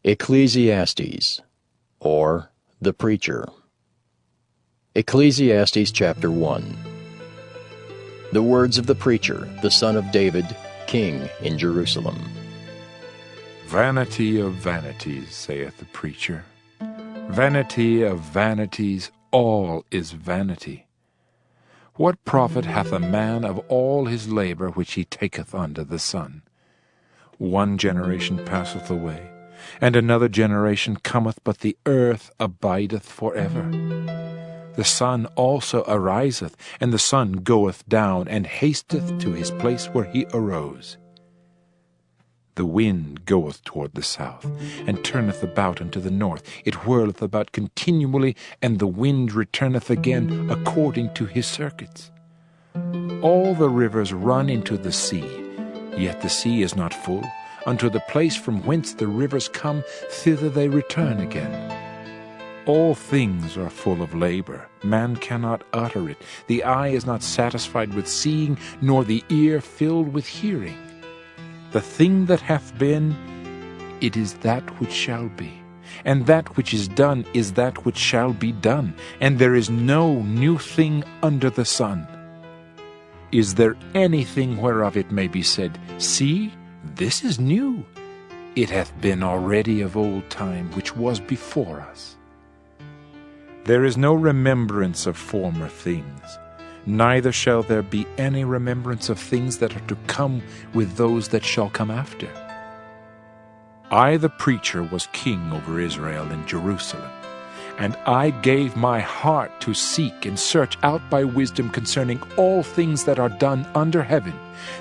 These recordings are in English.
Ecclesiastes, or the Preacher. Ecclesiastes chapter 1. The words of the preacher, the son of David, king in Jerusalem. Vanity of vanities, saith the preacher. Vanity of vanities, all is vanity. What profit hath a man of all his labor which he taketh under the sun? One generation passeth away, and another generation cometh, but the earth abideth forever. The sun also ariseth, and the sun goeth down, and hasteth to his place where he arose. The wind goeth toward the south, and turneth about unto the north. It whirleth about continually, and the wind returneth again according to his circuits. All the rivers run into the sea, yet the sea is not full. Unto the place from whence the rivers come, thither they return again. All things are full of labor. Man cannot utter it. The eye is not satisfied with seeing, nor the ear filled with hearing. The thing that hath been, it is that which shall be. And that which is done is that which shall be done. And there is no new thing under the sun. Is there anything whereof it may be said, See, this is new? It hath been already of old time, which was before us. There is no remembrance of former things, neither shall there be any remembrance of things that are to come with those that shall come after. I, the preacher, was king over Israel in Jerusalem, and I gave my heart to seek and search out by wisdom concerning all things that are done under heaven.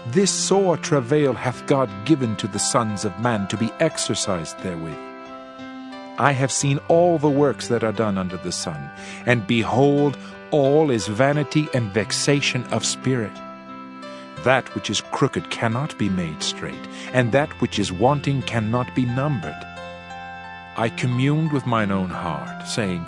This sore travail hath God given to the sons of man to be exercised therewith. I have seen all the works that are done under the sun, and behold, all is vanity and vexation of spirit. That which is crooked cannot be made straight, and that which is wanting cannot be numbered. I communed with mine own heart, saying,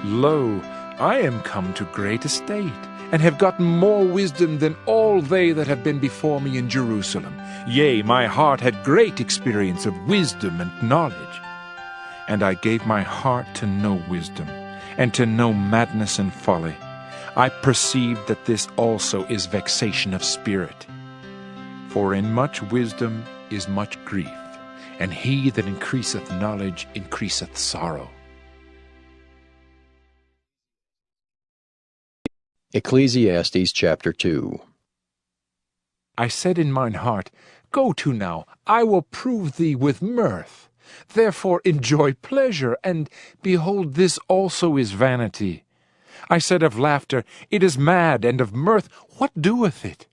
Lo, I am come to great estate, and have gotten more wisdom than all they that have been before me in Jerusalem. Yea, my heart had great experience of wisdom and knowledge. And I gave my heart to know wisdom, and to know madness and folly. I perceived that this also is vexation of spirit. For in much wisdom is much grief, and he that increaseth knowledge increaseth sorrow. Ecclesiastes chapter 2. I said in mine heart, Go to now, I will prove thee with mirth. Therefore enjoy pleasure, and behold, this also is vanity. I said of laughter, It is mad, and of mirth, what doeth it?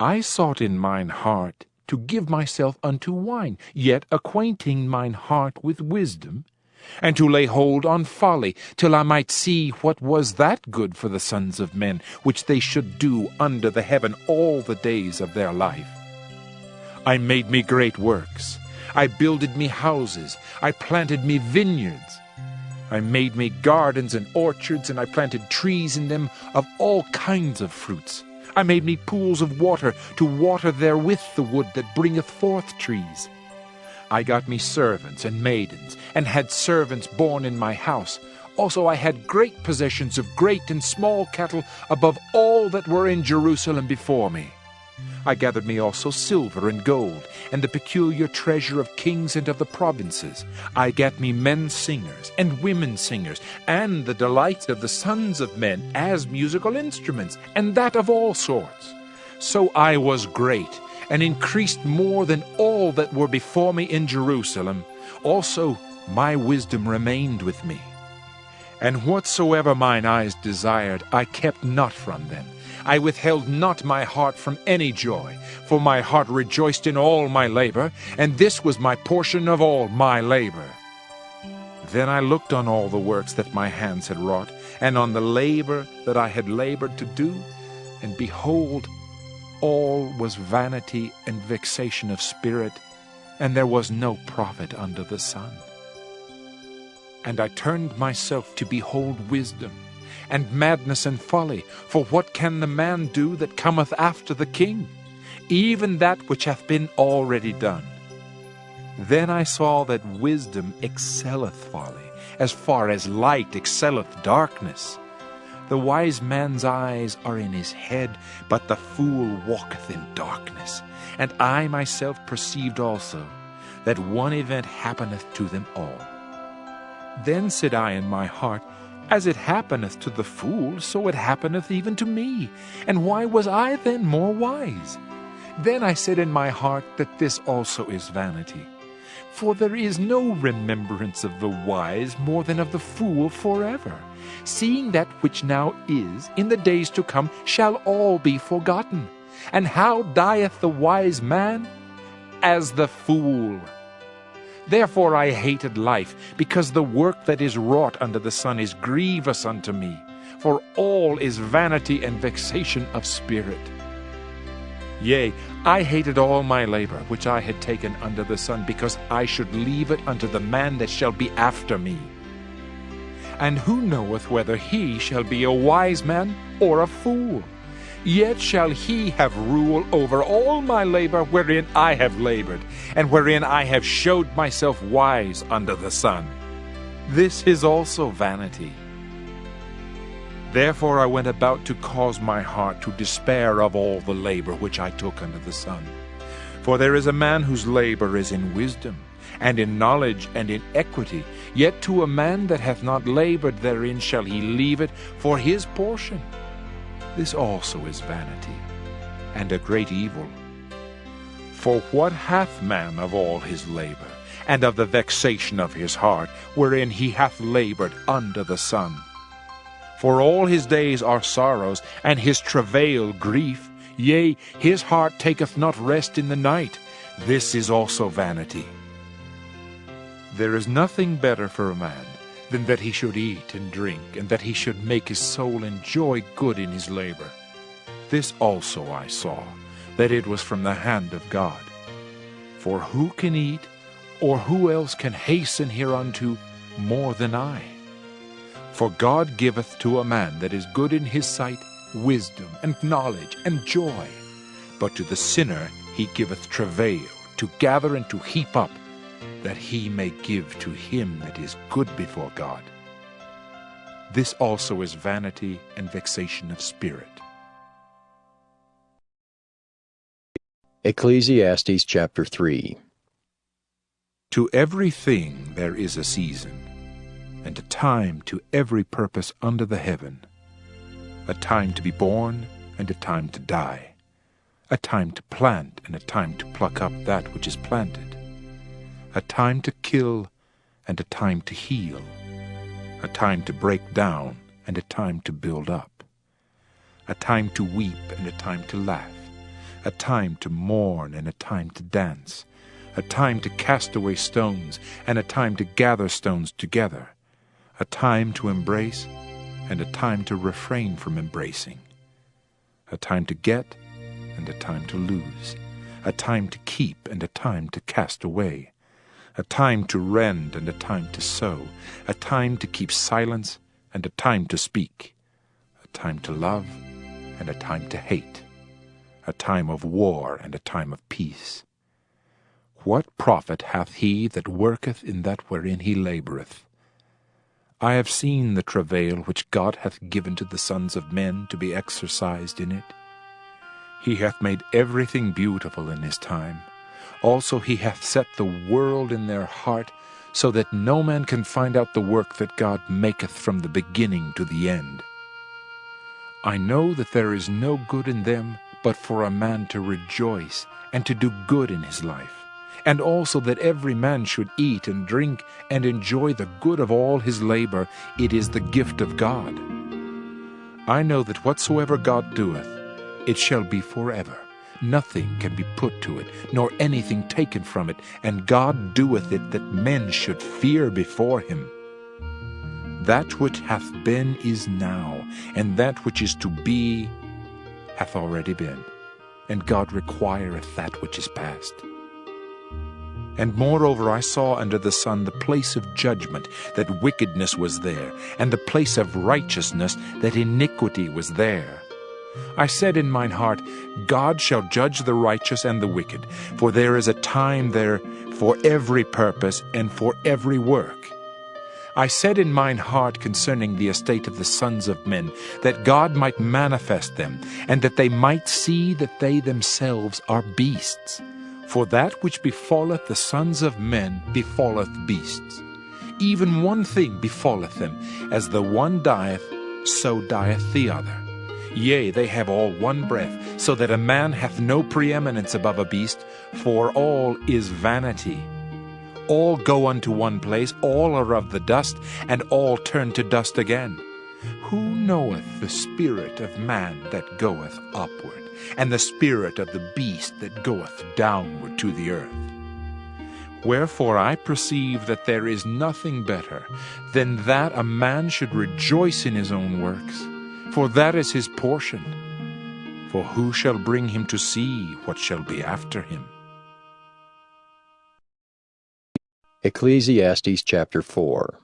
I sought in mine heart to give myself unto wine, yet acquainting mine heart with wisdom, and to lay hold on folly, till I might see what was that good for the sons of men, which they should do under the heaven all the days of their life. I made me great works. I builded me houses. I planted me vineyards. I made me gardens and orchards, and I planted trees in them of all kinds of fruits. I made me pools of water to water therewith the wood that bringeth forth trees. I got me servants and maidens, and had servants born in my house. Also I had great possessions of great and small cattle above all that were in Jerusalem before me. I gathered me also silver and gold, and the peculiar treasure of kings and of the provinces. I gat me men singers and women singers, and the delight of the sons of men as musical instruments, and that of all sorts. So I was great, and increased more than all that were before me in Jerusalem. Also my wisdom remained with me. And whatsoever mine eyes desired, I kept not from them. I withheld not my heart from any joy, for my heart rejoiced in all my labor, and this was my portion of all my labor. Then I looked on all the works that my hands had wrought, and on the labor that I had labored to do, and behold, all was vanity and vexation of spirit, and there was no profit under the sun. And I turned myself to behold wisdom, and madness and folly. For what can the man do that cometh after the king? Even that which hath been already done. Then I saw that wisdom excelleth folly, as far as light excelleth darkness. The wise man's eyes are in his head, but the fool walketh in darkness. And I myself perceived also that one event happeneth to them all. Then said I in my heart, As it happeneth to the fool, so it happeneth even to me. And why was I then more wise? Then I said in my heart that this also is vanity. For there is no remembrance of the wise more than of the fool forever. Seeing that which now is, in the days to come, shall all be forgotten. And how dieth the wise man? As the fool. Therefore I hated life, because the work that is wrought under the sun is grievous unto me. For all is vanity and vexation of spirit. Yea, I hated all my labor which I had taken under the sun, because I should leave it unto the man that shall be after me. And who knoweth whether he shall be a wise man or a fool? Yet shall he have rule over all my labor wherein I have labored, and wherein I have showed myself wise under the sun. This is also vanity. Therefore I went about to cause my heart to despair of all the labor which I took under the sun. For there is a man whose labor is in wisdom, and in knowledge, and in equity. Yet to a man that hath not labored therein shall he leave it for his portion. This also is vanity, and a great evil. For what hath man of all his labor, and of the vexation of his heart, wherein he hath labored under the sun? For all his days are sorrows, and his travail grief. Yea, his heart taketh not rest in the night. This is also vanity. There is nothing better for a man than that he should eat and drink, and that he should make his soul enjoy good in his labor. This also I saw, that it was from the hand of God. For who can eat, or who else can hasten hereunto more than I? For God giveth to a man that is good in his sight wisdom, and knowledge, and joy. But to the sinner he giveth travail, to gather and to heap up, that he may give to him that is good before God. This also is vanity and vexation of spirit. Ecclesiastes chapter 3. To every thing there is a season, and a time to every purpose under the heaven, a time to be born, and a time to die, a time to plant, and a time to pluck up that which is planted, a time to kill, and a time to heal, a time to break down, and a time to build up, a time to weep, and a time to laugh, a time to mourn, and a time to dance, a time to cast away stones, and a time to gather stones together, a time to embrace, and a time to refrain from embracing, a time to get, and a time to lose, a time to keep, and a time to cast away, a time to rend, and a time to sow, a time to keep silence, and a time to speak, a time to love, and a time to hate, a time of war, and a time of peace. What profit hath he that worketh in that wherein he laboureth? I have seen the travail which God hath given to the sons of men to be exercised in it. He hath made everything beautiful in his time. Also he hath set the world in their heart, so that no man can find out the work that God maketh from the beginning to the end. I know that there is no good in them but for a man to rejoice and to do good in his life, and also that every man should eat and drink and enjoy the good of all his labor. It is the gift of God. I know that whatsoever God doeth, it shall be forever. Nothing can be put to it, nor anything taken from it, and God doeth it that men should fear before him. That which hath been is now, and that which is to be hath already been, and God requireth that which is past. And moreover I saw under the sun the place of judgment, that wickedness was there, and the place of righteousness, that iniquity was there. I said in mine heart, God shall judge the righteous and the wicked, for there is a time there for every purpose and for every work. I said in mine heart concerning the estate of the sons of men, that God might manifest them, and that they might see that they themselves are beasts. For that which befalleth the sons of men befalleth beasts. Even one thing befalleth them, as the one dieth, so dieth the other. Yea, they have all one breath, so that a man hath no preeminence above a beast, for all is vanity. All go unto one place, all are of the dust, and all turn to dust again. Who knoweth the spirit of man that goeth upward, and the spirit of the beast that goeth downward to the earth? Wherefore I perceive that there is nothing better than that a man should rejoice in his own works, for that is his portion. For who shall bring him to see what shall be after him? Ecclesiastes chapter 4.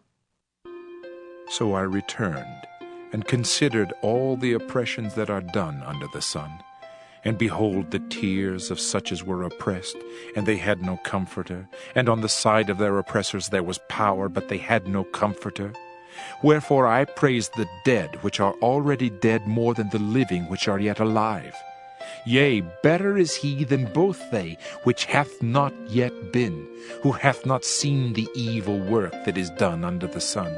So I returned, and considered all the oppressions that are done under the sun. And behold, the tears of such as were oppressed, and they had no comforter. And on the side of their oppressors there was power, but they had no comforter. Wherefore I praise the dead which are already dead more than the living which are yet alive. Yea, better is he than both they which hath not yet been, who hath not seen the evil work that is done under the sun.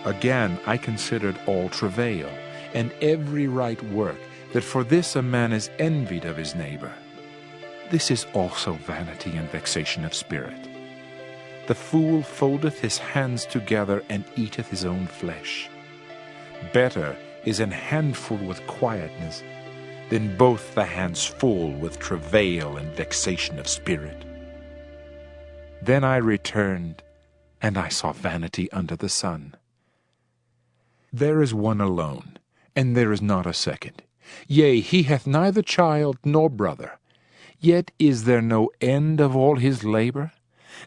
Again I considered all travail, and every right work, that for this a man is envied of his neighbor. This is also vanity and vexation of spirit. The fool foldeth his hands together, and eateth his own flesh. Better is an handful with quietness, than both the hands full with travail and vexation of spirit. Then I returned, and I saw vanity under the sun. There is one alone, and there is not a second. Yea, he hath neither child nor brother. Yet is there no end of all his labor?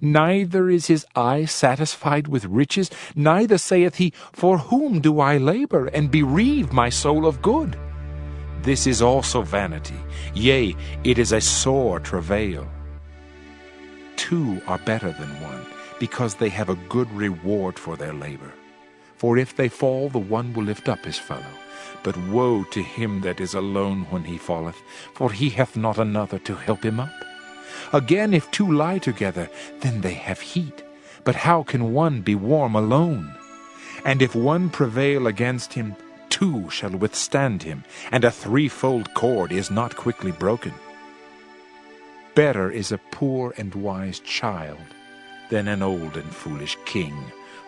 Neither is his eye satisfied with riches, neither saith he, For whom do I labor, and bereave my soul of good? This is also vanity, yea, it is a sore travail. Two are better than one, because they have a good reward for their labor. For if they fall, the one will lift up his fellow. But woe to him that is alone when he falleth, for he hath not another to help him up. Again, if two lie together, then they have heat. But how can one be warm alone? And if one prevail against him, two shall withstand him, and a threefold cord is not quickly broken. Better is a poor and wise child than an old and foolish king,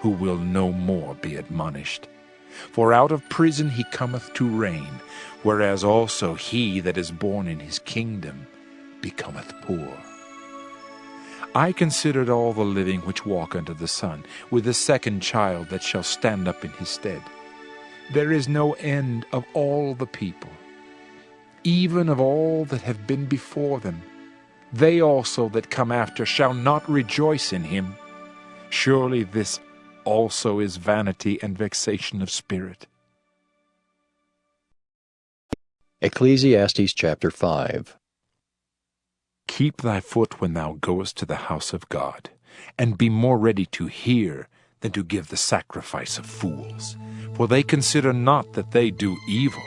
who will no more be admonished. For out of prison he cometh to reign, whereas also he that is born in his kingdom becometh poor. I considered all the living which walk under the sun, with the second child that shall stand up in his stead. There is no end of all the people, even of all that have been before them. They also that come after shall not rejoice in him. Surely this also is vanity and vexation of spirit. Ecclesiastes chapter 5. Keep thy foot when thou goest to the house of God, and be more ready to hear than to give the sacrifice of fools, for they consider not that they do evil.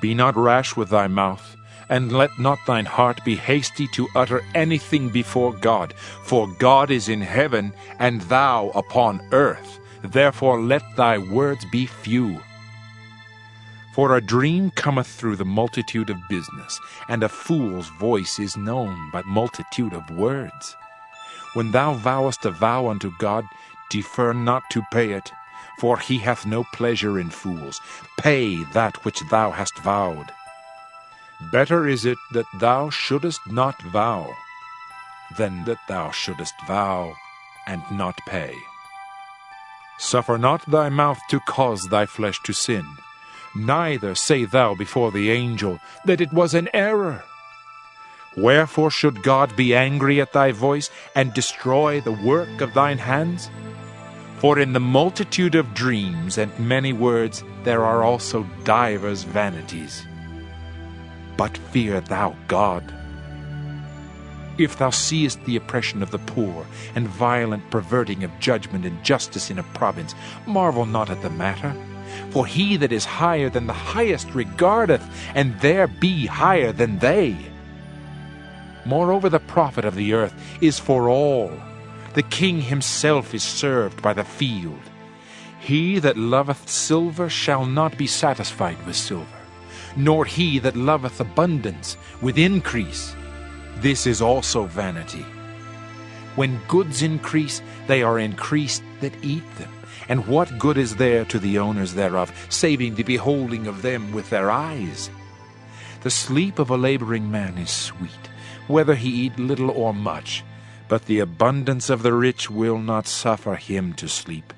Be not rash with thy mouth, and let not thine heart be hasty to utter anything before God, for God is in heaven, and thou upon earth. Therefore let thy words be few. For a dream cometh through the multitude of business, and a fool's voice is known by multitude of words. When thou vowest a vow unto God, defer not to pay it, for he hath no pleasure in fools. Pay that which thou hast vowed. Better is it that thou shouldest not vow, than that thou shouldest vow and not pay. Suffer not thy mouth to cause thy flesh to sin, neither say thou before the angel that it was an error. Wherefore should God be angry at thy voice, and destroy the work of thine hands? For in the multitude of dreams and many words there are also divers vanities. But fear thou God. If thou seest the oppression of the poor, and violent perverting of judgment and justice in a province, marvel not at the matter. For he that is higher than the highest regardeth, and there be higher than they. Moreover, the profit of the earth is for all. The king himself is served by the field. He that loveth silver shall not be satisfied with silver, nor he that loveth abundance with increase. This is also vanity. When goods increase, they are increased that eat them. And what good is there to the owners thereof, saving the beholding of them with their eyes? The sleep of a laboring man is sweet, whether he eat little or much, but the abundance of the rich will not suffer him to sleep.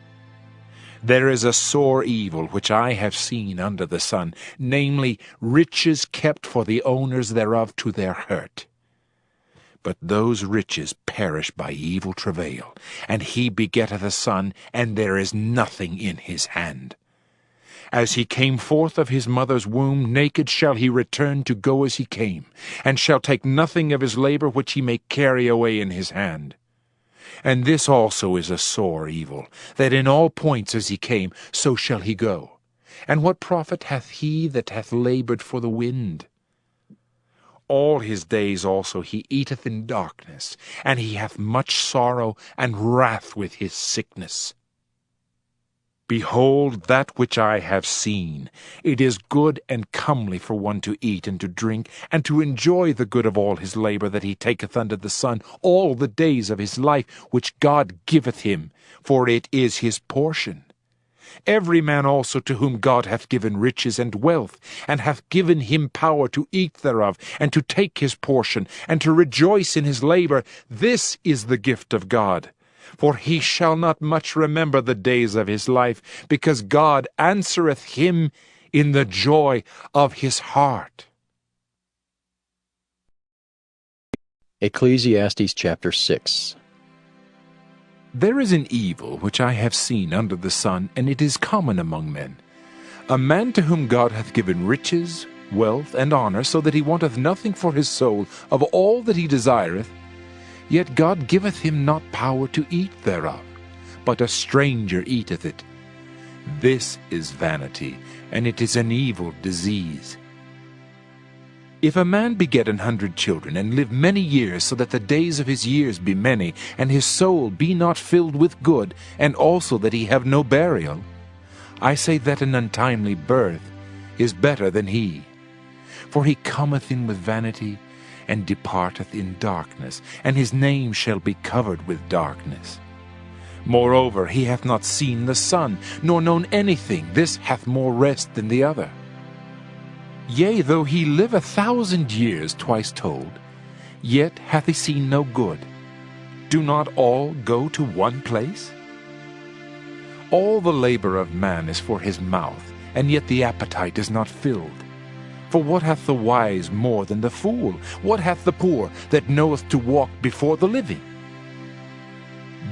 There is a sore evil which I have seen under the sun, namely, riches kept for the owners thereof to their hurt. But those riches perish by evil travail, and he begetteth a son, and there is nothing in his hand. As he came forth of his mother's womb, naked shall he return to go as he came, and shall take nothing of his labor which he may carry away in his hand. And this also is a sore evil, that in all points as he came, so shall he go. And what profit hath he that hath labored for the wind? All his days also he eateth in darkness, and he hath much sorrow and wrath with his sickness. Behold, that which I have seen, it is good and comely for one to eat and to drink, and to enjoy the good of all his labor that he taketh under the sun all the days of his life, which God giveth him, for it is his portion. Every man also to whom God hath given riches and wealth, and hath given him power to eat thereof, and to take his portion, and to rejoice in his labor, this is the gift of God. For he shall not much remember the days of his life, because God answereth him in the joy of his heart. Ecclesiastes chapter 6. There is an evil which I have seen under the sun, and it is common among men. A man to whom God hath given riches, wealth, and honor, so that he wanteth nothing for his soul of all that he desireth, yet God giveth him not power to eat thereof, but a stranger eateth it. This is vanity, and it is an evil disease. If a man beget 100 children, and live many years, so that the days of his years be many, and his soul be not filled with good, and also that he have no burial, I say that an untimely birth is better than he. For he cometh in with vanity, and departeth in darkness, and his name shall be covered with darkness. Moreover, he hath not seen the sun, nor known anything. This hath more rest than the other. Yea, though he live 1,000 years, twice told, yet hath he seen no good. Do not all go to one place? All the labor of man is for his mouth, and yet the appetite is not filled. For what hath the wise more than the fool? What hath the poor that knoweth to walk before the living?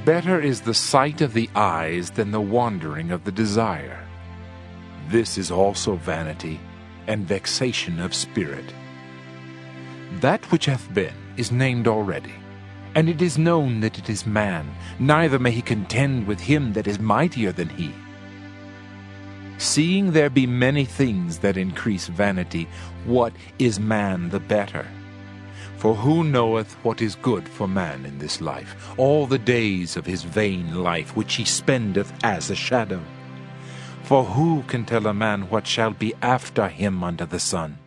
Better is the sight of the eyes than the wandering of the desire. This is also vanity, and vexation of spirit. That which hath been is named already, and it is known that it is man, neither may he contend with him that is mightier than he. Seeing there be many things that increase vanity, what is man the better? For who knoweth what is good for man in this life, all the days of his vain life which he spendeth as a shadow? For who can tell a man what shall be after him under the sun?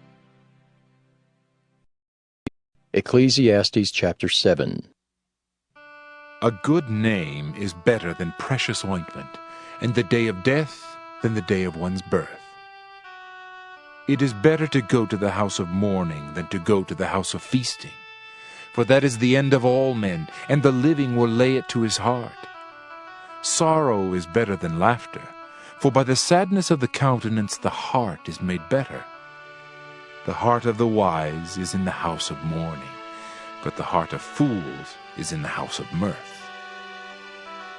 Ecclesiastes chapter 7. A good name is better than precious ointment, and the day of death than the day of one's birth. It is better to go to the house of mourning than to go to the house of feasting, for that is the end of all men, and the living will lay it to his heart. Sorrow is better than laughter, for by the sadness of the countenance the heart is made better. The heart of the wise is in the house of mourning, but the heart of fools is in the house of mirth.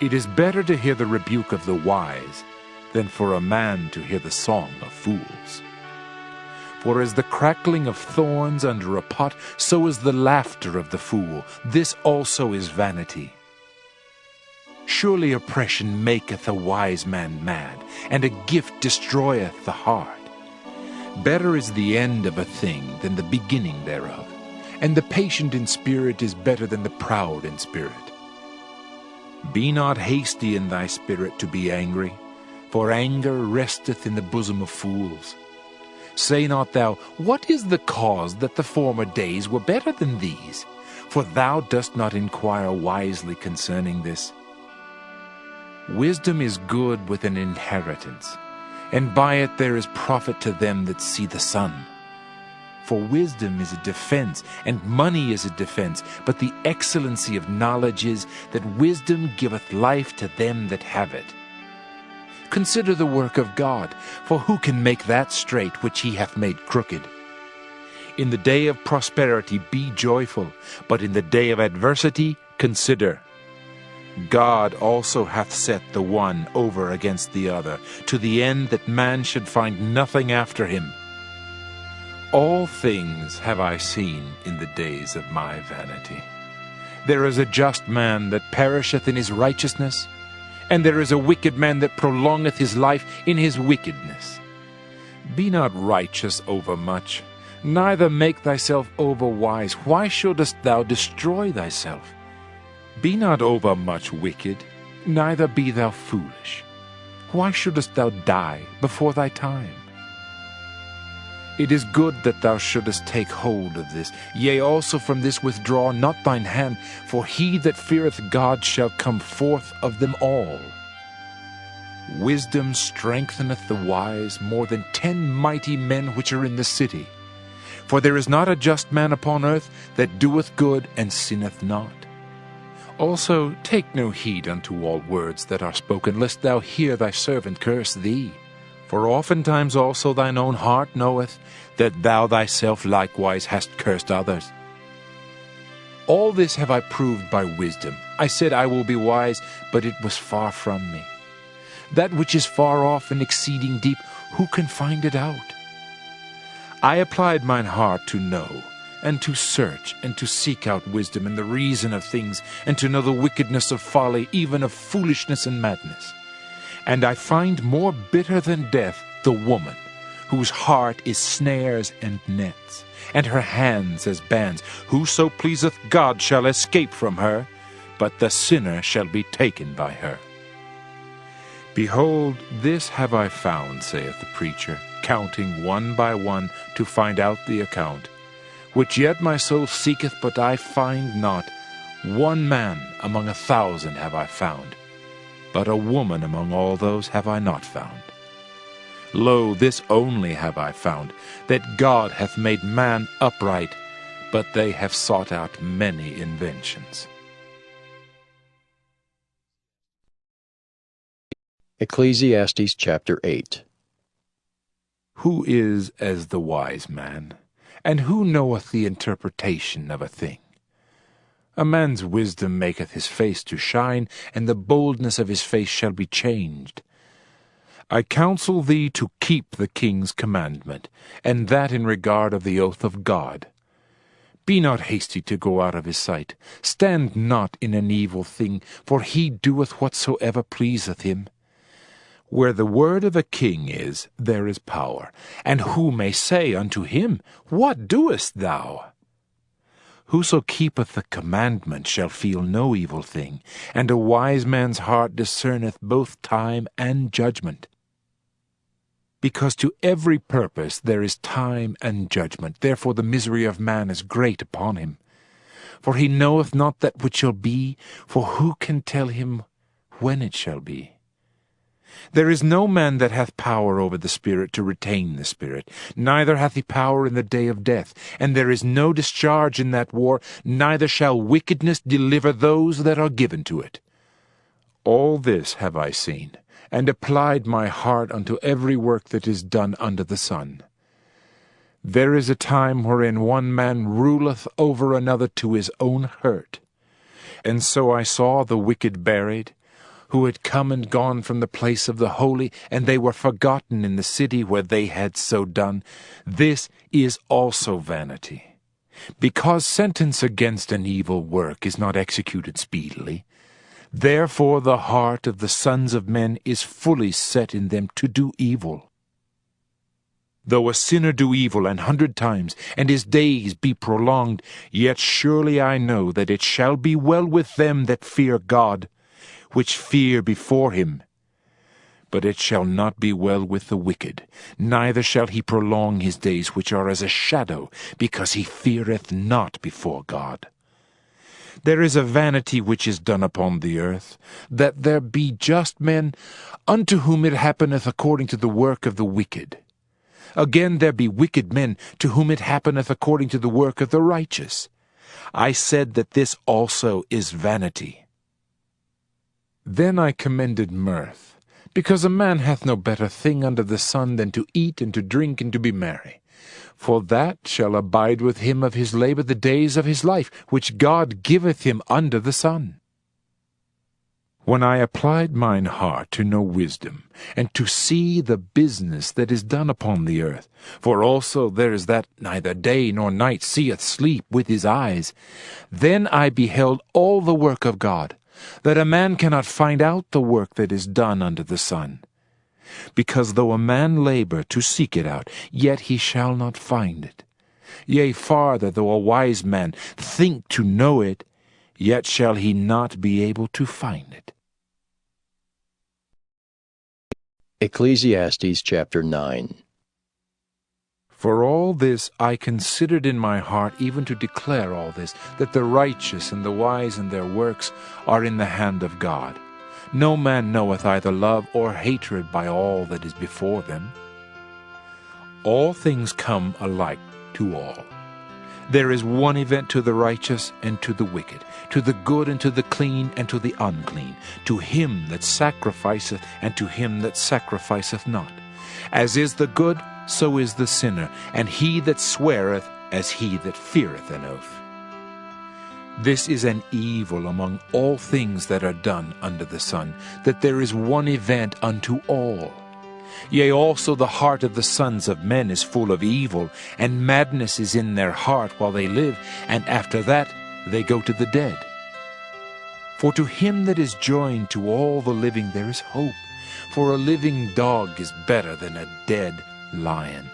It is better to hear the rebuke of the wise than for a man to hear the song of fools. For as the crackling of thorns under a pot, so is the laughter of the fool. This also is vanity. Surely oppression maketh a wise man mad, and a gift destroyeth the heart. Better is the end of a thing than the beginning thereof, and the patient in spirit is better than the proud in spirit. Be not hasty in thy spirit to be angry, for anger resteth in the bosom of fools. Say not thou, What is the cause that the former days were better than these? For thou dost not inquire wisely concerning this. Wisdom is good with an inheritance, and by it there is profit to them that see the sun. For wisdom is a defense, and money is a defense, but the excellency of knowledge is that wisdom giveth life to them that have it. Consider the work of God, for who can make that straight which he hath made crooked? In the day of prosperity be joyful, but in the day of adversity consider. God also hath set the one over against the other, to the end that man should find nothing after him. All things have I seen in the days of my vanity. There is a just man that perisheth in his righteousness, and there is a wicked man that prolongeth his life in his wickedness. Be not righteous overmuch, neither make thyself overwise. Why shouldest thou destroy thyself? Be not overmuch wicked, neither be thou foolish. Why shouldest thou die before thy time? It is good that thou shouldest take hold of this. Yea, also from this withdraw not thine hand, for he that feareth God shall come forth of them all. Wisdom strengtheneth the wise more than 10 mighty men which are in the city. For there is not a just man upon earth that doeth good and sinneth not. Also take no heed unto all words that are spoken, lest thou hear thy servant curse thee. For oftentimes also thine own heart knoweth that thou thyself likewise hast cursed others. All this have I proved by wisdom. I said I will be wise, but it was far from me. That which is far off and exceeding deep, who can find it out? I applied mine heart to know, and to search, and to seek out wisdom and the reason of things, and to know the wickedness of folly, even of foolishness and madness. And I find more bitter than death the woman, whose heart is snares and nets, and her hands as bands. Whoso pleaseth God shall escape from her, but the sinner shall be taken by her. Behold, this have I found, saith the preacher, counting one by one to find out the account, which yet my soul seeketh, but I find not. One man among 1,000 have I found, but a woman among all those have I not found. Lo, this only have I found, that God hath made man upright, but they have sought out many inventions. Ecclesiastes chapter 8. Who is as the wise man, and who knoweth the interpretation of a thing? A man's wisdom maketh his face to shine, and the boldness of his face shall be changed. I counsel thee to keep the king's commandment, and that in regard of the oath of God. Be not hasty to go out of his sight. Stand not in an evil thing, for he doeth whatsoever pleaseth him. Where the word of a king is, there is power. And who may say unto him, What doest thou? Whoso keepeth the commandment shall feel no evil thing, and a wise man's heart discerneth both time and judgment. Because to every purpose there is time and judgment, therefore the misery of man is great upon him. For he knoweth not that which shall be, for who can tell him when it shall be? There is no man that hath power over the Spirit to retain the Spirit, neither hath he power in the day of death, and there is no discharge in that war, neither shall wickedness deliver those that are given to it. All this have I seen, and applied my heart unto every work that is done under the sun. There is a time wherein one man ruleth over another to his own hurt. And so I saw the wicked buried, who had come and gone from the place of the holy, and they were forgotten in the city where they had so done. This is also vanity. Because sentence against an evil work is not executed speedily, therefore the heart of the sons of men is fully set in them to do evil. Though a sinner do evil 100 times, and his days be prolonged, yet surely I know that it shall be well with them that fear God, which fear before him. But it shall not be well with the wicked, neither shall he prolong his days, which are as a shadow, because he feareth not before God. There is a vanity which is done upon the earth, that there be just men, unto whom it happeneth according to the work of the wicked. Again there be wicked men, to whom it happeneth according to the work of the righteous. I said that this also is vanity. Then I commended mirth, because a man hath no better thing under the sun than to eat and to drink and to be merry. For that shall abide with him of his labor the days of his life, which God giveth him under the sun. When I applied mine heart to know wisdom, and to see the business that is done upon the earth, for also there is that neither day nor night seeth sleep with his eyes, then I beheld all the work of God, that a man cannot find out the work that is done under the sun. Because though a man labor to seek it out, yet he shall not find it. Yea, farther, though a wise man think to know it, yet shall he not be able to find it. Ecclesiastes chapter 9. For all this I considered in my heart, even to declare all this, that the righteous and the wise in their works are in the hand of God. No man knoweth either love or hatred by all that is before them. All things come alike to all. There is one event to the righteous and to the wicked, to the good and to the clean and to the unclean, to him that sacrificeth and to him that sacrificeth not. As is the good, so is the sinner, and he that sweareth as he that feareth an oath. This is an evil among all things that are done under the sun, that there is one event unto all. Yea, also the heart of the sons of men is full of evil, and madness is in their heart while they live, and after that they go to the dead. For to him that is joined to all the living there is hope, for a living dog is better than a dead lion.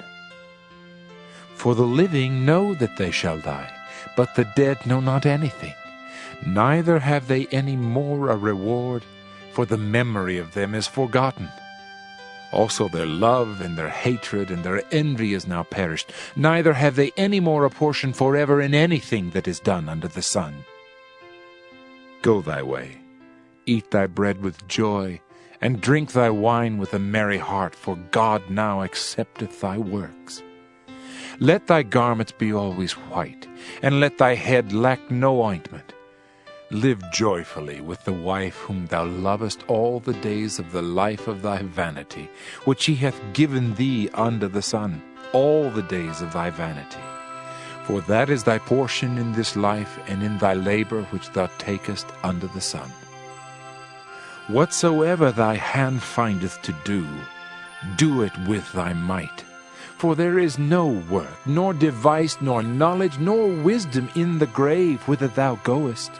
For the living know that they shall die, but the dead know not anything, neither have they any more a reward, for the memory of them is forgotten. Also their love and their hatred and their envy is now perished, neither have they any more a portion forever in anything that is done under the sun. Go thy way, eat thy bread with joy, and drink thy wine with a merry heart, for God now accepteth thy works. Let thy garments be always white, and let thy head lack no ointment. Live joyfully with the wife whom thou lovest all the days of the life of thy vanity, which he hath given thee under the sun, all the days of thy vanity. For that is thy portion in this life, and in thy labor which thou takest under the sun. Whatsoever thy hand findeth to do, do it with thy might. For there is no work, nor device, nor knowledge, nor wisdom in the grave whither thou goest.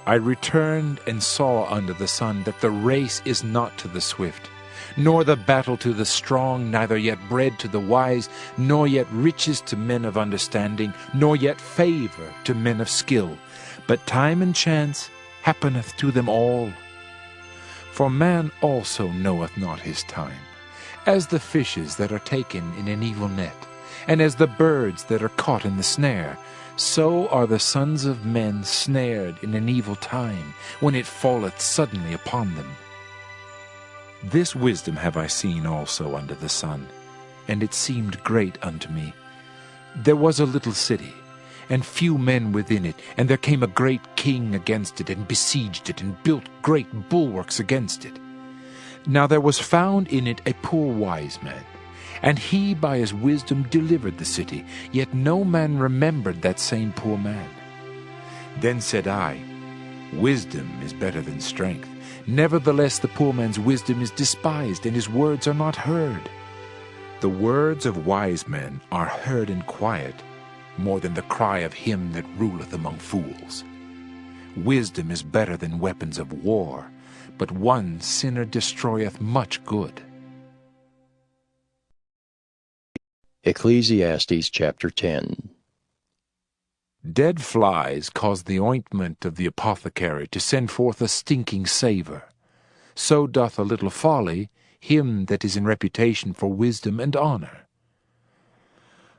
I returned and saw under the sun that the race is not to the swift, nor the battle to the strong, neither yet bread to the wise, nor yet riches to men of understanding, nor yet favor to men of skill. But time and chance happeneth to them all. For man also knoweth not his time, as the fishes that are taken in an evil net, and as the birds that are caught in the snare. So are the sons of men snared in an evil time, when it falleth suddenly upon them. This wisdom have I seen also under the sun, and it seemed great unto me. There was a little city, and few men within it, and there came a great king against it, and besieged it, and built great bulwarks against it. Now there was found in it a poor wise man, and he by his wisdom delivered the city, yet no man remembered that same poor man. Then said I, Wisdom is better than strength. Nevertheless, the poor man's wisdom is despised, and his words are not heard. The words of wise men are heard in quiet, more than the cry of him that ruleth among fools. Wisdom is better than weapons of war, but one sinner destroyeth much good. Ecclesiastes chapter 10. Dead flies cause the ointment of the apothecary to send forth a stinking savour. So doth a little folly him that is in reputation for wisdom and honour.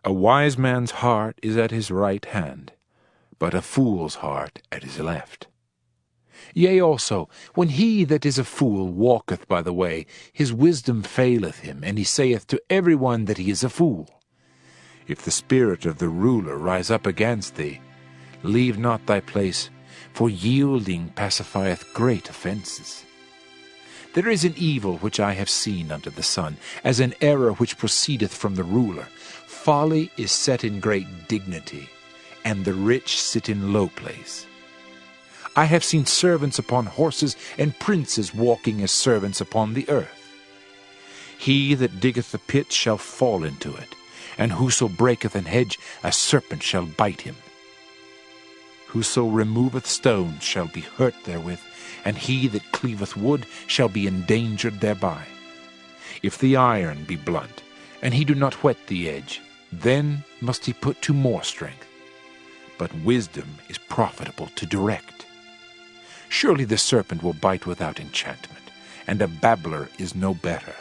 A wise man's heart is at his right hand, but a fool's heart at his left. Yea also, when he that is a fool walketh by the way, his wisdom faileth him, and he saith to every one that he is a fool. If the spirit of the ruler rise up against thee, leave not thy place, for yielding pacifieth great offences. There is an evil which I have seen under the sun, as an error which proceedeth from the ruler. Folly is set in great dignity, and the rich sit in low place. I have seen servants upon horses, and princes walking as servants upon the earth. He that diggeth the pit shall fall into it, and whoso breaketh an hedge, a serpent shall bite him. Whoso removeth stones shall be hurt therewith, and he that cleaveth wood shall be endangered thereby. If the iron be blunt, and he do not whet the edge, then must he put to more strength. But wisdom is profitable to direct. Surely the serpent will bite without enchantment, and a babbler is no better.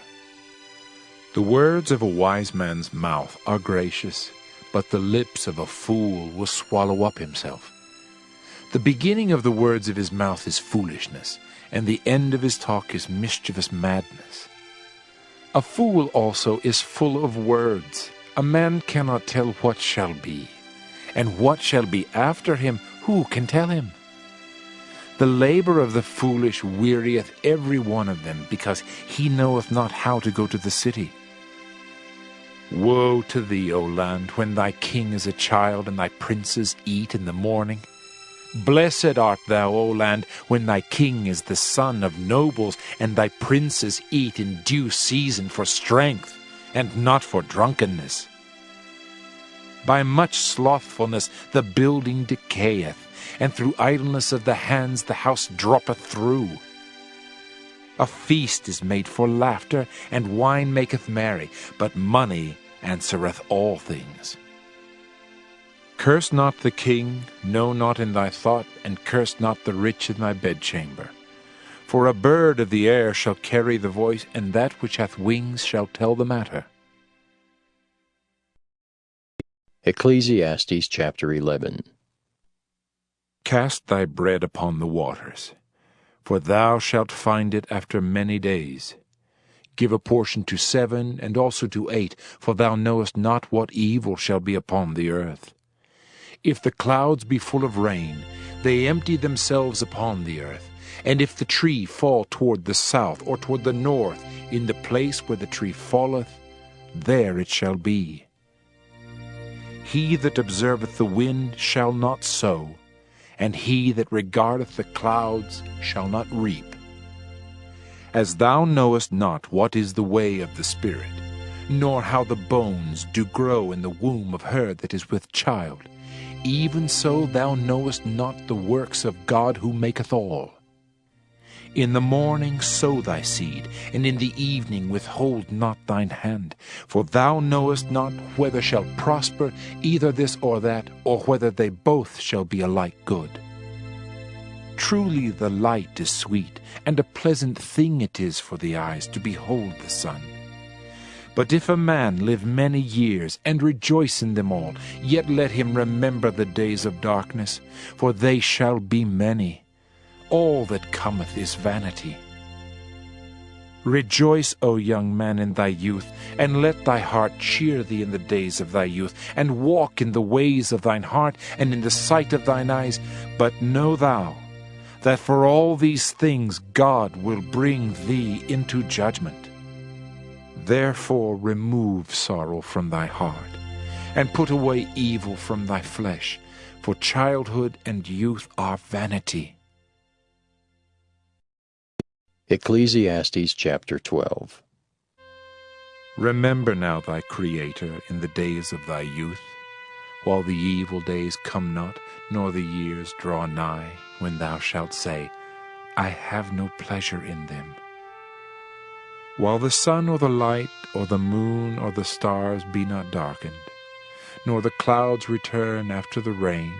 The words of a wise man's mouth are gracious, but the lips of a fool will swallow up himself. The beginning of the words of his mouth is foolishness, and the end of his talk is mischievous madness. A fool also is full of words. A man cannot tell what shall be, and what shall be after him, who can tell him? The labor of the foolish wearieth every one of them, because he knoweth not how to go to the city. Woe to thee, O land, when thy king is a child, and thy princes eat in the morning. Blessed art thou, O land, when thy king is the son of nobles, and thy princes eat in due season for strength, and not for drunkenness. By much slothfulness the building decayeth, and through idleness of the hands the house droppeth through. A feast is made for laughter, and wine maketh merry, but money answereth all things. Curse not the king, no, not in thy thought, and curse not the rich in thy bedchamber. For a bird of the air shall carry the voice, and that which hath wings shall tell the matter. Ecclesiastes chapter 11. Cast thy bread upon the waters, for thou shalt find it after many days. Give a portion to 7, and also to 8, for thou knowest not what evil shall be upon the earth. If the clouds be full of rain, they empty themselves upon the earth. And if the tree fall toward the south or toward the north, in the place where the tree falleth, there it shall be. He that observeth the wind shall not sow, and he that regardeth the clouds shall not reap. As thou knowest not what is the way of the Spirit, nor how the bones do grow in the womb of her that is with child, even so thou knowest not the works of God who maketh all. In the morning sow thy seed, and in the evening withhold not thine hand, for thou knowest not whether shall prosper either this or that, or whether they both shall be alike good. Truly the light is sweet, and a pleasant thing it is for the eyes to behold the sun. But if a man live many years, and rejoice in them all, yet let him remember the days of darkness, for they shall be many. All that cometh is vanity. Rejoice, O young man, in thy youth, and let thy heart cheer thee in the days of thy youth, and walk in the ways of thine heart, and in the sight of thine eyes. But know thou, that for all these things God will bring thee into judgment. Therefore remove sorrow from thy heart, and put away evil from thy flesh, for childhood and youth are vanity. Ecclesiastes chapter 12. Remember now thy Creator in the days of thy youth, while the evil days come not, nor the years draw nigh, when thou shalt say, I have no pleasure in them. While the sun or the light, or the moon or the stars be not darkened, nor the clouds return after the rain,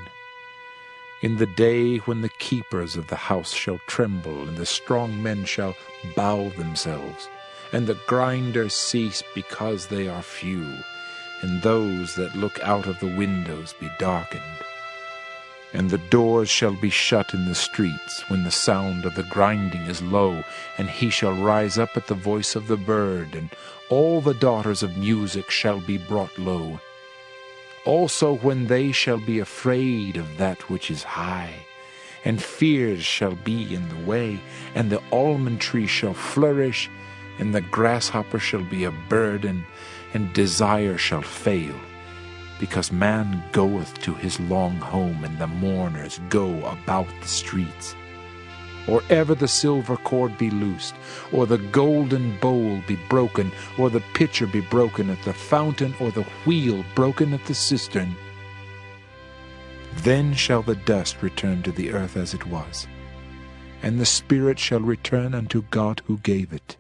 in the day when the keepers of the house shall tremble, and the strong men shall bow themselves, and the grinders cease because they are few, and those that look out of the windows be darkened. And the doors shall be shut in the streets, when the sound of the grinding is low, and he shall rise up at the voice of the bird, and all the daughters of music shall be brought low. Also when they shall be afraid of that which is high, and fears shall be in the way, and the almond tree shall flourish, and the grasshopper shall be a burden, and desire shall fail. Because man goeth to his long home, and the mourners go about the streets. Or ever the silver cord be loosed, or the golden bowl be broken, or the pitcher be broken at the fountain, or the wheel broken at the cistern. Then shall the dust return to the earth as it was, and the spirit shall return unto God who gave it.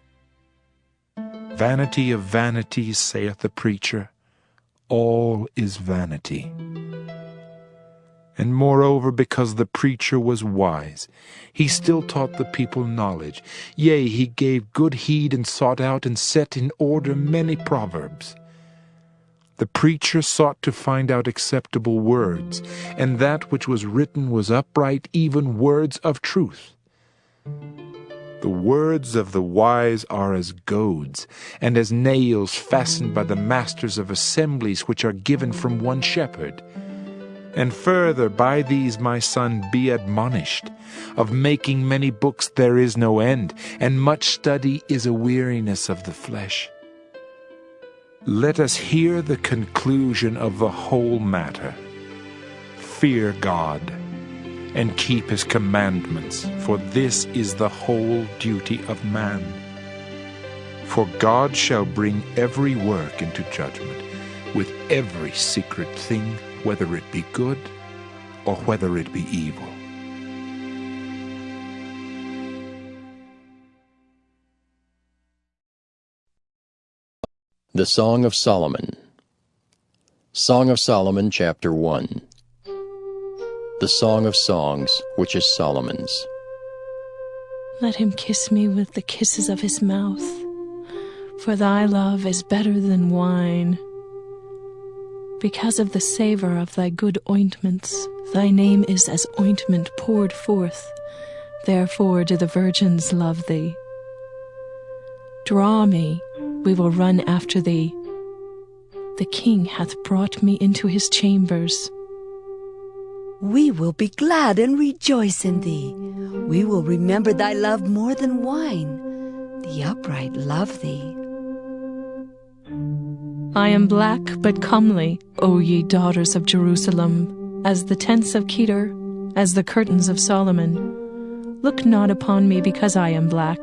Vanity of vanities, saith the preacher, all is vanity. And moreover, because the preacher was wise, he still taught the people knowledge. Yea, he gave good heed, and sought out and set in order many proverbs. The preacher sought to find out acceptable words, and that which was written was upright, even words of truth. The words of the wise are as goads, and as nails fastened by the masters of assemblies, which are given from one shepherd. And further, by these, my son, be admonished. Of making many books there is no end, and much study is a weariness of the flesh. Let us hear the conclusion of the whole matter. Fear God, and keep his commandments, for this is the whole duty of man. For God shall bring every work into judgment, with every secret thing, whether it be good or whether it be evil. The Song of Solomon. Song of Solomon, chapter 1. The Song of Songs, which is Solomon's. Let him kiss me with the kisses of his mouth, for thy love is better than wine. Because of the savor of thy good ointments, thy name is as ointment poured forth. Therefore do the virgins love thee. Draw me, we will run after thee. The king hath brought me into his chambers. We will be glad and rejoice in thee. We will remember thy love more than wine. The upright love thee. I am black but comely, O ye daughters of Jerusalem, as the tents of Kedar, as the curtains of Solomon. Look not upon me because I am black,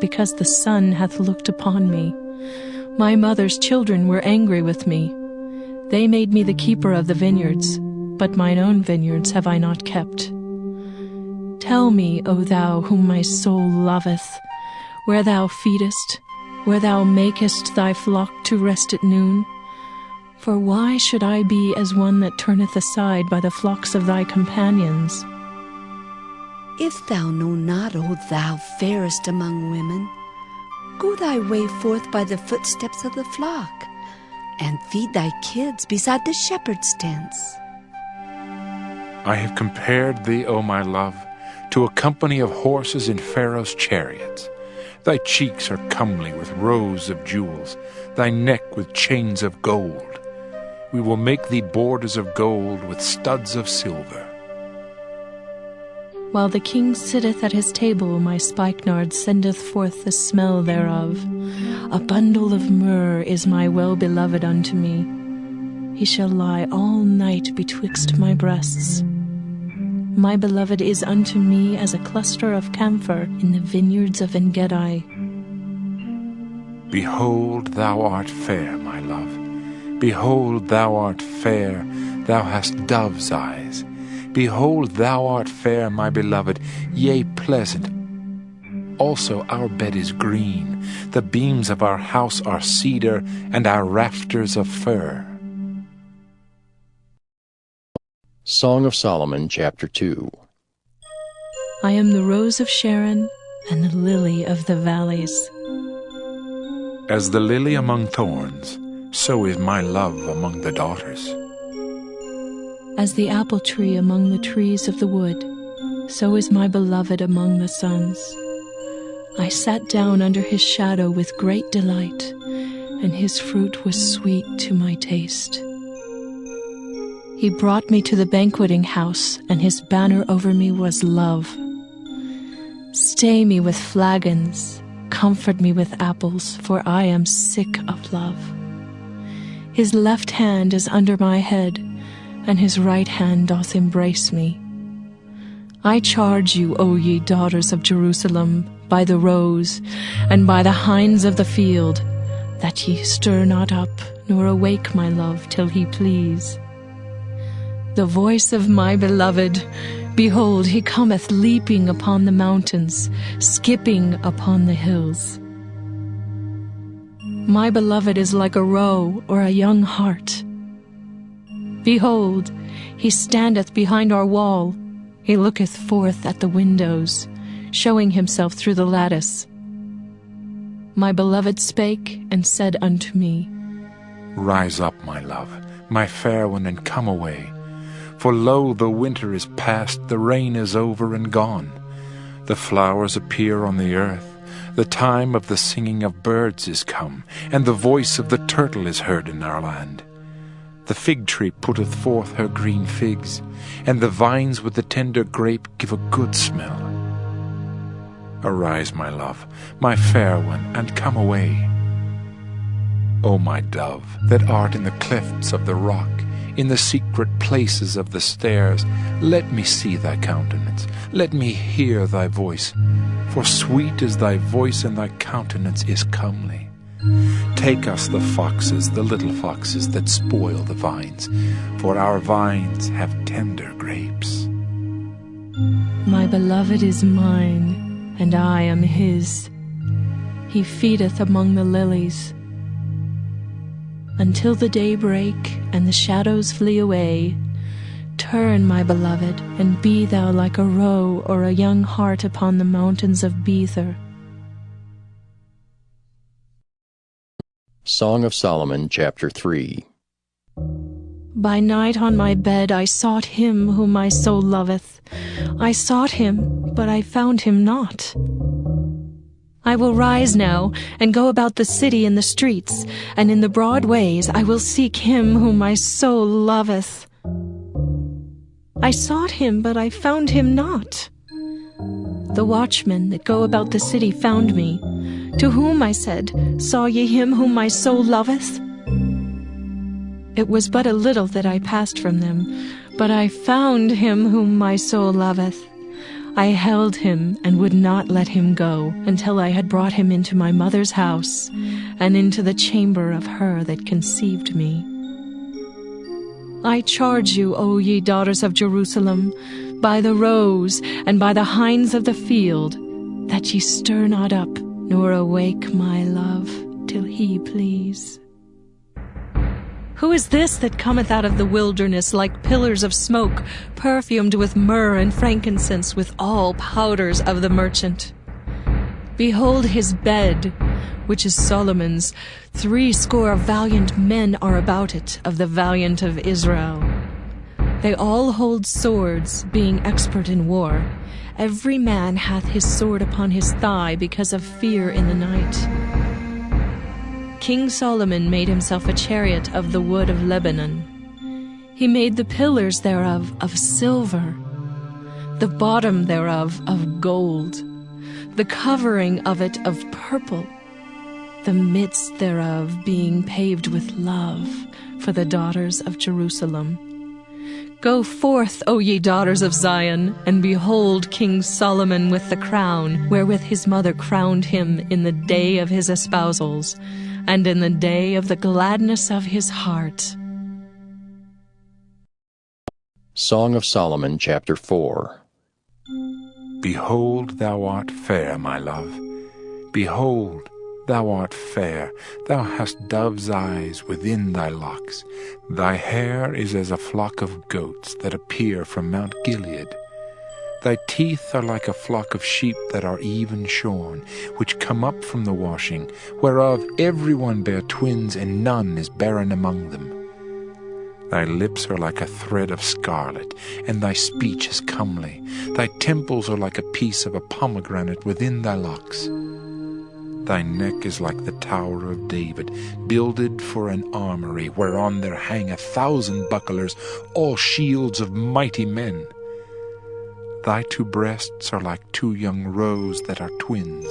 because the sun hath looked upon me. My mother's children were angry with me. They made me the keeper of the vineyards, but mine own vineyards have I not kept. Tell me, O thou whom my soul loveth, where thou feedest, where thou makest thy flock to rest at noon. For why should I be as one that turneth aside by the flocks of thy companions? If thou know not, O thou fairest among women, go thy way forth by the footsteps of the flock, and feed thy kids beside the shepherd's tents. I have compared thee, O my love, to a company of horses in Pharaoh's chariots. Thy cheeks are comely with rows of jewels, thy neck with chains of gold. We will make thee borders of gold with studs of silver. While the king sitteth at his table, my spikenard sendeth forth the smell thereof. A bundle of myrrh is my well-beloved unto me. He shall lie all night betwixt my breasts. My beloved is unto me as a cluster of camphor in the vineyards of En-gedi. Behold, thou art fair, my love. Behold, thou art fair, thou hast dove's eyes. Behold, thou art fair, my beloved, yea, pleasant. Also our bed is green, the beams of our house are cedar, and our rafters of fir. Song of Solomon, chapter 2. I am the rose of Sharon and the lily of the valleys. As the lily among thorns, so is my love among the daughters. As the apple tree among the trees of the wood, so is my beloved among the sons. I sat down under his shadow with great delight, and his fruit was sweet to my taste. He brought me to the banqueting house, and his banner over me was love. Stay me with flagons, comfort me with apples, for I am sick of love. His left hand is under my head, and his right hand doth embrace me. I charge you, O ye daughters of Jerusalem, by the roes, and by the hinds of the field, that ye stir not up, nor awake my love till he please. The voice of my beloved, behold, he cometh leaping upon the mountains, skipping upon the hills. My beloved is like a roe or a young hart. Behold, he standeth behind our wall, he looketh forth at the windows, showing himself through the lattice. My beloved spake and said unto me, Rise up, my love, my fair one, and come away. For lo, the winter is past, the rain is over and gone. The flowers appear on the earth, the time of the singing of birds is come, and the voice of the turtle is heard in our land. The fig tree putteth forth her green figs, and the vines with the tender grape give a good smell. Arise, my love, my fair one, and come away. O my dove, that art in the clefts of the rock, in the secret places of the stairs, let me see thy countenance, let me hear thy voice, for sweet is thy voice, and thy countenance is comely. Take us the foxes, the little foxes that spoil the vines, for our vines have tender grapes. My beloved is mine, and I am his. He feedeth among the lilies. Until the day break and the shadows flee away, turn, my beloved, and be thou like a roe or a young hart upon the mountains of Bether. Song of Solomon, chapter 3. By night on my bed I sought him whom my soul loveth. I sought him, but I found him not. I will rise now, and go about the city in the streets, and in the broad ways I will seek him whom my soul loveth. I sought him, but I found him not. The watchmen that go about the city found me, to whom I said, Saw ye him whom my soul loveth? It was but a little that I passed from them, but I found him whom my soul loveth. I held him and would not let him go until I had brought him into my mother's house and into the chamber of her that conceived me. I charge you, O ye daughters of Jerusalem, by the roes and by the hinds of the field, that ye stir not up, nor awake my love, till he please. Who is this that cometh out of the wilderness like pillars of smoke, perfumed with myrrh and frankincense, with all powders of the merchant? Behold his bed, which is Solomon's. 80 valiant men are about it, of the valiant of Israel. They all hold swords, being expert in war. Every man hath his sword upon his thigh, because of fear in the night. King Solomon made himself a chariot of the wood of Lebanon. He made the pillars thereof of silver, the bottom thereof of gold, the covering of it of purple, the midst thereof being paved with love for the daughters of Jerusalem. Go forth, O ye daughters of Zion, and behold King Solomon with the crown, wherewith his mother crowned him in the day of his espousals, and in the day of the gladness of his heart. Song of Solomon, chapter 4. Behold, thou art fair, my love. Behold, thou art fair. Thou hast dove's eyes within thy locks. Thy hair is as a flock of goats that appear from Mount Gilead. Thy teeth are like a flock of sheep that are even shorn, which come up from the washing, whereof every one bare twins, and none is barren among them. Thy lips are like a thread of scarlet, and thy speech is comely. Thy temples are like a piece of a pomegranate within thy locks. Thy neck is like the Tower of David, builded for an armory, whereon there hang 1,000 bucklers, all shields of mighty men. Thy 2 breasts are like 2 young roes that are twins,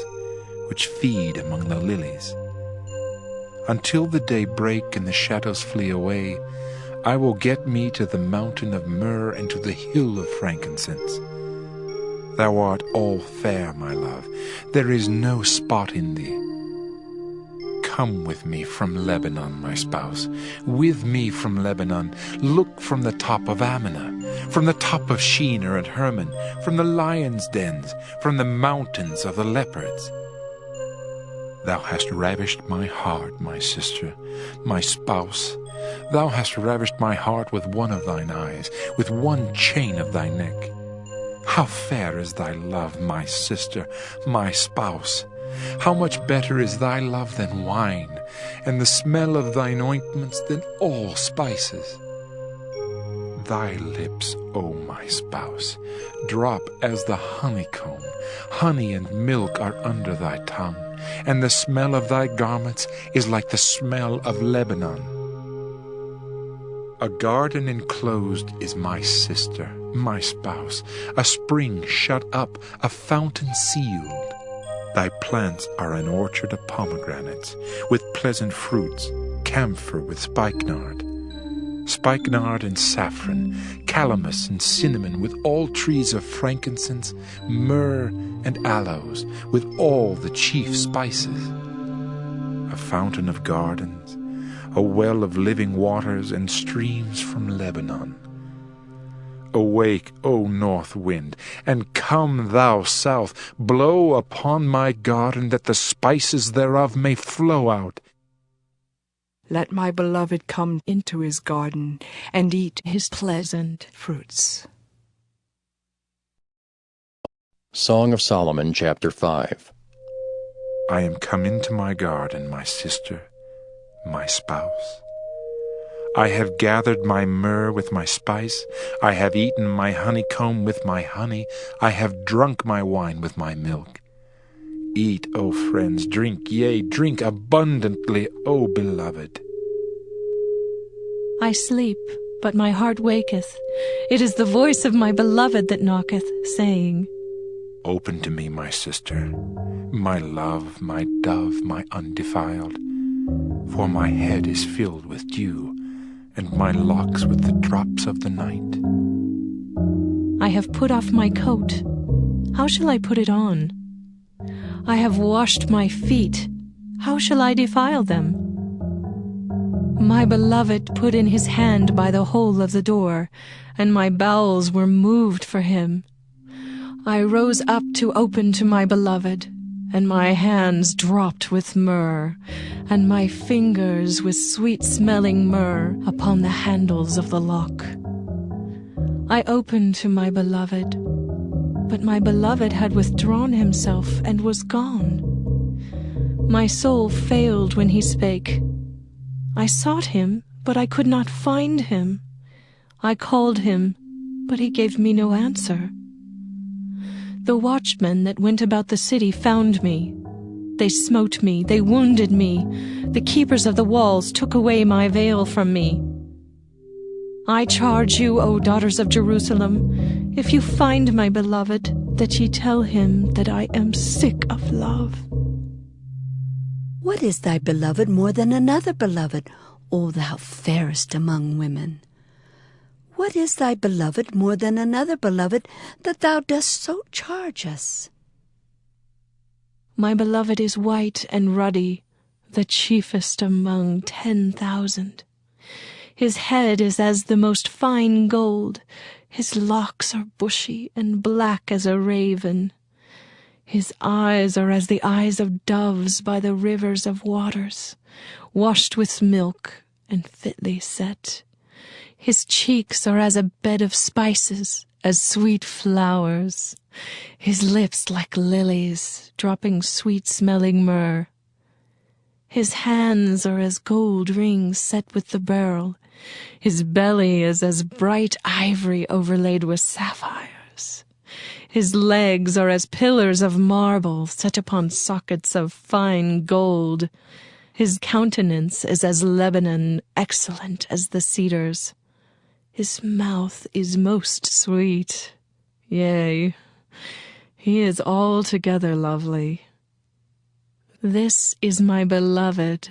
which feed among the lilies. Until the day break and the shadows flee away, I will get me to the mountain of myrrh and to the hill of frankincense. Thou art all fair, my love. There is no spot in thee. Come with me from Lebanon, my spouse. With me from Lebanon. Look from the top of Ammon, from the top of Shinar and Hermon, from the lions' dens, from the mountains of the leopards. Thou hast ravished my heart, my sister, my spouse. Thou hast ravished my heart with one of thine eyes, with one chain of thy neck. How fair is thy love, my sister, my spouse! How much better is thy love than wine, and the smell of thine ointments than all spices. Thy lips, O my spouse, drop as the honeycomb. Honey and milk are under thy tongue, and the smell of thy garments is like the smell of Lebanon. A garden enclosed is my sister, my spouse, a spring shut up, a fountain sealed. Thy plants are an orchard of pomegranates, with pleasant fruits, camphor with spikenard and saffron, calamus and cinnamon, with all trees of frankincense, myrrh and aloes, with all the chief spices. A fountain of gardens, a well of living waters, and streams from Lebanon. Awake, O north wind, and come thou south, blow upon my garden, that the spices thereof may flow out. Let my beloved come into his garden, and eat his pleasant fruits. Song of Solomon, chapter 5. I am come into my garden, my sister, my spouse. I have gathered my myrrh with my spice. I have eaten my honeycomb with my honey. I have drunk my wine with my milk. Eat, O friends, drink, yea, drink abundantly, O beloved. I sleep, but my heart waketh. It is the voice of my beloved that knocketh, saying, Open to me, my sister, my love, my dove, my undefiled. For my head is filled with dew, and my locks with the drops of the night. I have put off my coat. How shall I put it on? I have washed my feet. How shall I defile them? My beloved put in his hand by the hole of the door, and my bowels were moved for him. I rose up to open to my beloved, and my hands dropped with myrrh, and my fingers with sweet-smelling myrrh upon the handles of the lock. I opened to my beloved, but my beloved had withdrawn himself and was gone. My soul failed when he spake. I sought him, but I could not find him. I called him, but he gave me no answer. The watchmen that went about the city found me. They smote me, they wounded me. The keepers of the walls took away my veil from me. I charge you, O daughters of Jerusalem, if you find my beloved, that ye tell him that I am sick of love. What is thy beloved more than another beloved, O thou fairest among women? What is thy beloved more than another beloved, that thou dost so charge us? My beloved is white and ruddy, the chiefest among 10,000. His head is as the most fine gold, his locks are bushy and black as a raven. His eyes are as the eyes of doves by the rivers of waters, washed with milk and fitly set. His cheeks are as a bed of spices, as sweet flowers. His lips like lilies, dropping sweet-smelling myrrh. His hands are as gold rings set with the beryl. His belly is as bright ivory overlaid with sapphires. His legs are as pillars of marble set upon sockets of fine gold. His countenance is as Lebanon, excellent as the cedars. His mouth is most sweet. Yea, he is altogether lovely. This is my beloved.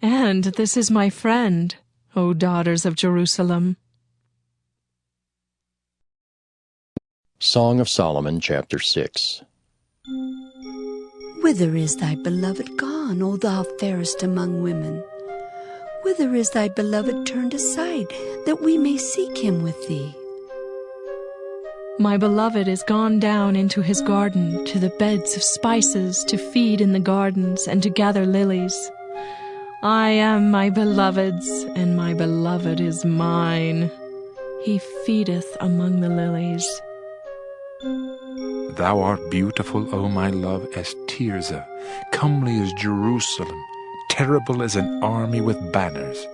And this is my friend, O daughters of Jerusalem. Song of Solomon, chapter 6. Whither is thy beloved gone, O thou fairest among women? Whither is thy beloved turned aside, that we may seek him with thee? My beloved is gone down into his garden, to the beds of spices, to feed in the gardens, and to gather lilies. I am my beloved's, and my beloved is mine. He feedeth among the lilies. Thou art beautiful, O my love, as Tirzah, comely as Jerusalem, terrible as an army with banners.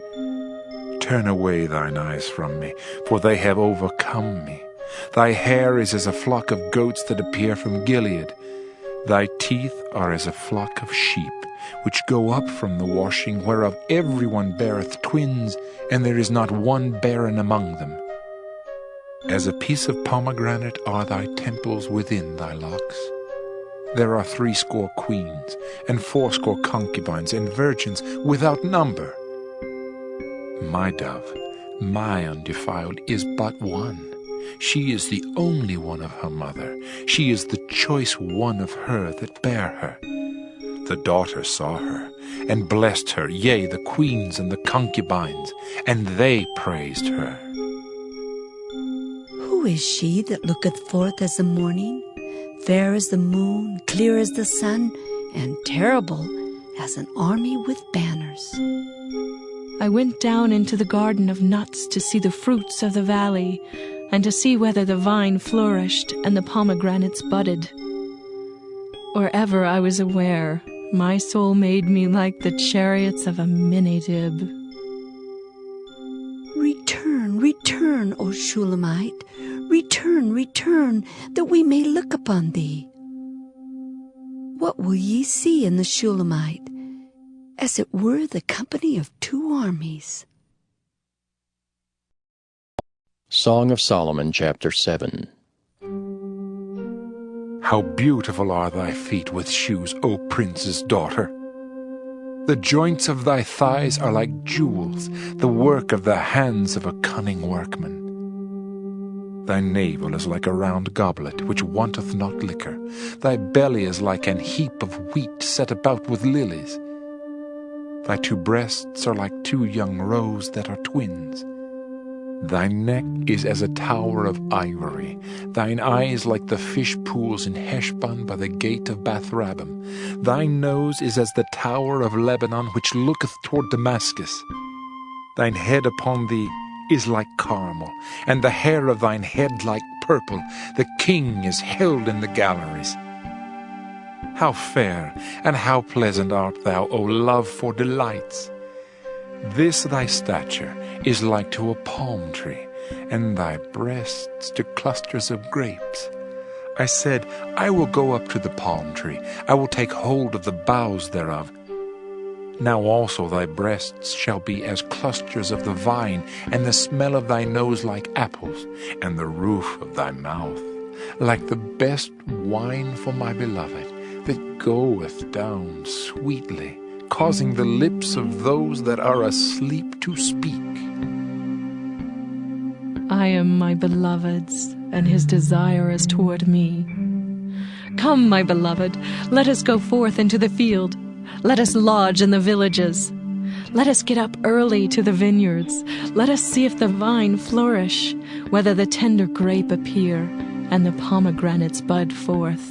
Turn away thine eyes from me, for they have overcome me. Thy hair is as a flock of goats that appear from Gilead. Thy teeth are as a flock of sheep, which go up from the washing, whereof everyone beareth twins, and there is not one barren among them. As a piece of pomegranate are thy temples within thy locks. There are 80 queens, and 80 concubines, and virgins without number. My dove, my undefiled, is but one. She is the only one of her mother. She is the choice one of her that bare her. The daughter saw her, and blessed her, yea, the queens and the concubines, and they praised her. Who is she that looketh forth as the morning, fair as the moon, clear as the sun, and terrible as an army with banners? I went down into the garden of nuts to see the fruits of the valley, and to see whether the vine flourished and the pomegranates budded. Or ever I was aware, my soul made me like the chariots of a Minidib. Return, return, O Shulamite, return, return, that we may look upon thee. What will ye see in the Shulamite? As it were the company of 2 armies. Song of Solomon, chapter 7. How beautiful are thy feet with shoes, O prince's daughter! The joints of thy thighs are like jewels, the work of the hands of a cunning workman. Thy navel is like a round goblet, which wanteth not liquor. Thy belly is like an heap of wheat set about with lilies. Thy 2 breasts are like 2 young roes that are twins. Thy neck is as a tower of ivory, thine eyes like the fish pools in Heshbon by the gate of Bath-rabbim. Thy nose is as the tower of Lebanon, which looketh toward Damascus. Thine head upon thee is like Carmel, and the hair of thine head like purple. The king is held in the galleries. How fair and how pleasant art thou, O love, for delights! This thy stature is like to a palm tree, and thy breasts to clusters of grapes. I said, I will go up to the palm tree, I will take hold of the boughs thereof. Now also thy breasts shall be as clusters of the vine, and the smell of thy nose like apples, and the roof of thy mouth like the best wine for my beloved, that goeth down sweetly, causing the lips of those that are asleep to speak. I am my beloved's, and his desire is toward me. Come, my beloved, let us go forth into the field. Let us lodge in the villages. Let us get up early to the vineyards. Let us see if the vine flourish, whether the tender grape appear, and the pomegranates bud forth.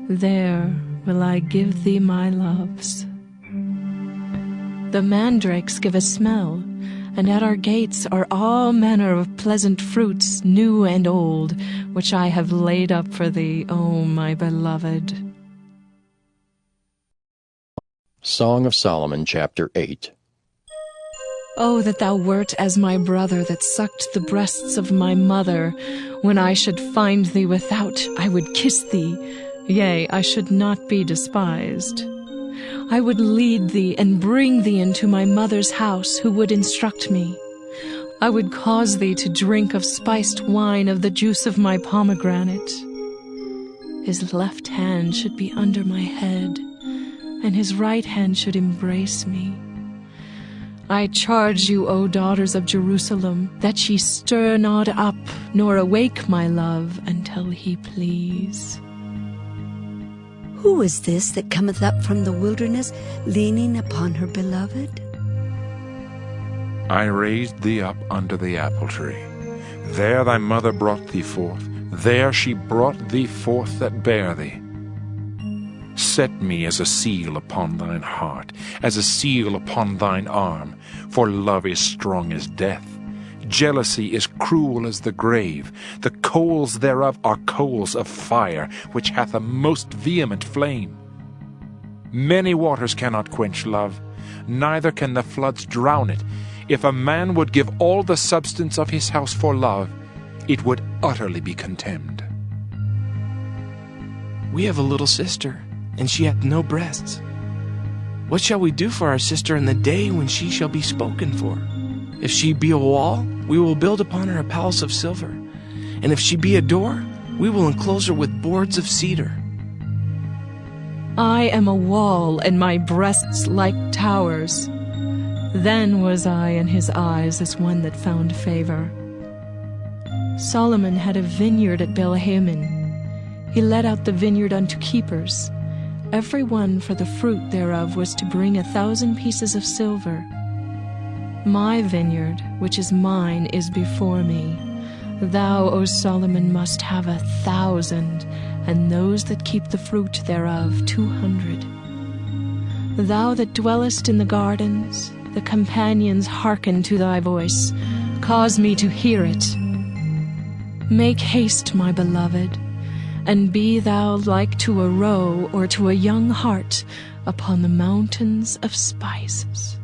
There will I give thee my loves. The mandrakes give a smell, and at our gates are all manner of pleasant fruits, new and old, which I have laid up for thee, O my beloved. Song of Solomon, chapter 8. Oh, that thou wert as my brother that sucked the breasts of my mother. When I should find thee without, I would kiss thee. Yea, I should not be despised. I would lead thee and bring thee into my mother's house, who would instruct me. I would cause thee to drink of spiced wine of the juice of my pomegranate. His left hand should be under my head, and his right hand should embrace me. I charge you, O daughters of Jerusalem, that ye stir not up, nor awake my love, until he please. Who is this that cometh up from the wilderness, leaning upon her beloved? I raised thee up under the apple tree. There thy mother brought thee forth. There she brought thee forth that bare thee. Set me as a seal upon thine heart, as a seal upon thine arm, for love is strong as death. Jealousy is cruel as the grave. The coals thereof are coals of fire, which hath a most vehement flame. Many waters cannot quench love, neither can the floods drown it. If a man would give all the substance of his house for love, it would utterly be contemned. We have a little sister, and she hath no breasts. What shall we do for our sister in the day when she shall be spoken for? If she be a wall, we will build upon her a palace of silver. And if she be a door, we will enclose her with boards of cedar. I am a wall, and my breasts like towers. Then was I in his eyes as one that found favor. Solomon had a vineyard at Belhaman. He let out the vineyard unto keepers. Every one for the fruit thereof was to bring 1,000 pieces of silver. My vineyard, which is mine, is before me. Thou, O Solomon, must have 1,000, and those that keep the fruit thereof 200. Thou that dwellest in the gardens, the companions hearken to thy voice. Cause me to hear it. Make haste, my beloved, and be thou like to a roe or to a young hart upon the mountains of spices.